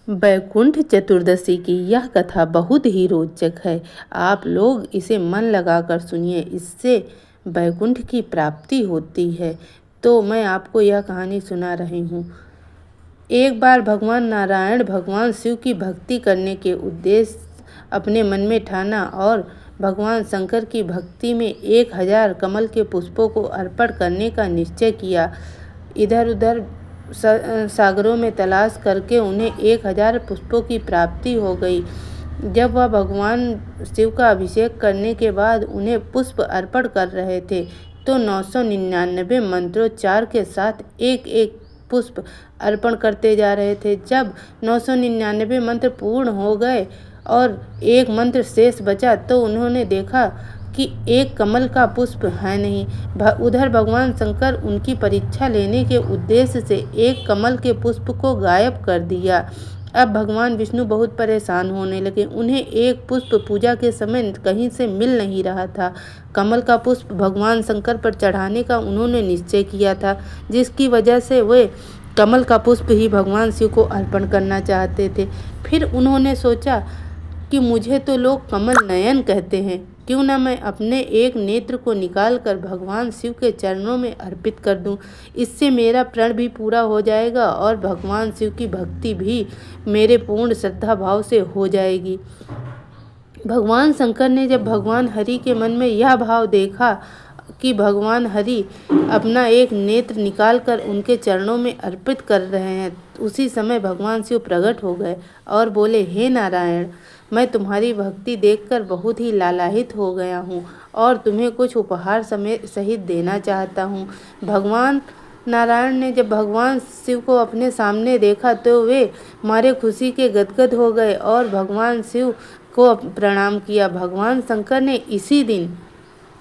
वैकुंठ चतुर्दशी की यह कथा बहुत ही रोचक है। आप लोग इसे मन लगाकर सुनिए, इससे वैकुंठ की प्राप्ति होती है। तो मैं आपको यह कहानी सुना रही हूँ। एक बार भगवान नारायण भगवान शिव की भक्ति करने के उद्देश्य अपने मन में ठाना और भगवान शंकर की भक्ति में 1000 कमल के पुष्पों को अर्पण करने का निश्चय किया। इधर उधर सागरों में तलाश करके उन्हें 1000 पुष्पों की प्राप्ति हो गई। जब वह भगवान शिव का अभिषेक करने के बाद उन्हें पुष्प अर्पण कर रहे थे तो 999 मंत्रोच्चार के साथ एक एक पुष्प अर्पण करते जा रहे थे। जब 999 मंत्र पूर्ण हो गए और एक मंत्र शेष बचा तो उन्होंने देखा कि एक कमल का पुष्प है नहीं। उधर भगवान शंकर उनकी परीक्षा लेने के उद्देश्य से एक कमल के पुष्प को गायब कर दिया। अब भगवान विष्णु बहुत परेशान होने लगे। उन्हें एक पुष्प पूजा के समय कहीं से मिल नहीं रहा था। कमल का पुष्प भगवान शंकर पर चढ़ाने का उन्होंने निश्चय किया था, जिसकी वजह से वे कमल का पुष्प ही भगवान शिव को अर्पण करना चाहते थे। फिर उन्होंने सोचा कि मुझे तो लोग कमल नयन कहते हैं, क्यों न मैं अपने एक नेत्र को निकालकर भगवान शिव के चरणों में अर्पित कर दूं। इससे मेरा प्रण भी पूरा हो जाएगा और भगवान शिव की भक्ति भी मेरे पूर्ण श्रद्धा भाव से हो जाएगी। भगवान शंकर ने जब भगवान हरि के मन में यह भाव देखा कि भगवान हरि अपना एक नेत्र निकालकर उनके चरणों में अर्पित कर रहे हैं, उसी समय भगवान शिव प्रकट हो गए और बोले, हे नारायण, मैं तुम्हारी भक्ति देखकर बहुत ही लालायित हो गया हूँ और तुम्हें कुछ उपहार सहित देना चाहता हूँ। भगवान नारायण ने जब भगवान शिव को अपने सामने देखा तो वे मारे खुशी के गदगद हो गए और भगवान शिव को प्रणाम किया। भगवान शंकर ने इसी दिन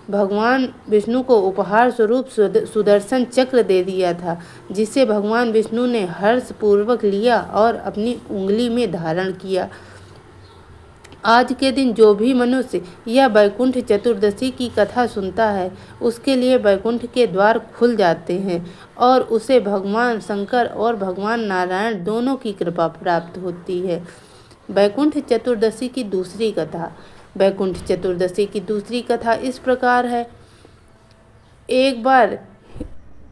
भगवान विष्णु को उपहार स्वरूप सुदर्शन चक्र दे दिया था, जिसे भगवान विष्णु ने हर्षपूर्वक लिया और अपनी उंगली में धारण किया। आज के दिन जो भी मनुष्य यह वैकुंठ चतुर्दशी की कथा सुनता है, उसके लिए वैकुंठ के द्वार खुल जाते हैं और उसे भगवान शंकर और भगवान नारायण दोनों की कृपा प्राप्त होती है। वैकुंठ चतुर्दशी की दूसरी कथा। वैकुंठ चतुर्दशी की दूसरी कथा इस प्रकार है। एक बार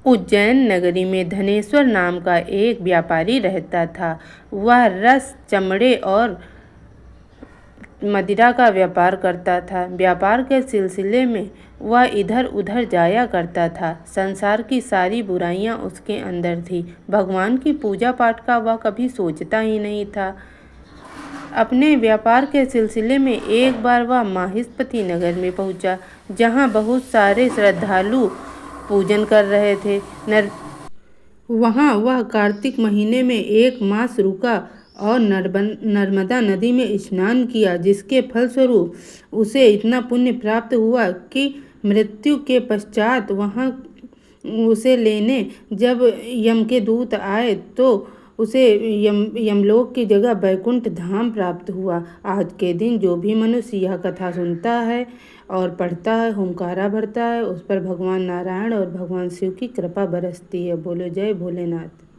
उज्जैन नगरी में धनेश्वर नाम का एक व्यापारी रहता था। वह रस, चमड़े और मदिरा का व्यापार करता था। व्यापार के सिलसिले में वह इधर उधर जाया करता था। संसार की सारी बुराइयां उसके अंदर थी। भगवान की पूजा पाठ का वह कभी सोचता ही नहीं था। अपने व्यापार के सिलसिले में एक बार वह माहिष्मती नगर में पहुंचा, जहां बहुत सारे श्रद्धालु पूजन कर रहे थे। वहां वह कार्तिक महीने में एक मास रुका और नर्मदा नदी में स्नान किया, जिसके फलस्वरूप उसे इतना पुण्य प्राप्त हुआ कि मृत्यु के पश्चात वहां उसे लेने जब यम के दूत आए तो उसे यमलोक की जगह वैकुंठ धाम प्राप्त हुआ। आज के दिन जो भी मनुष्य यह कथा सुनता है और पढ़ता है, हुंकारा भरता है, उस पर भगवान नारायण और भगवान शिव की कृपा बरसती है। बोलो जय भोलेनाथ।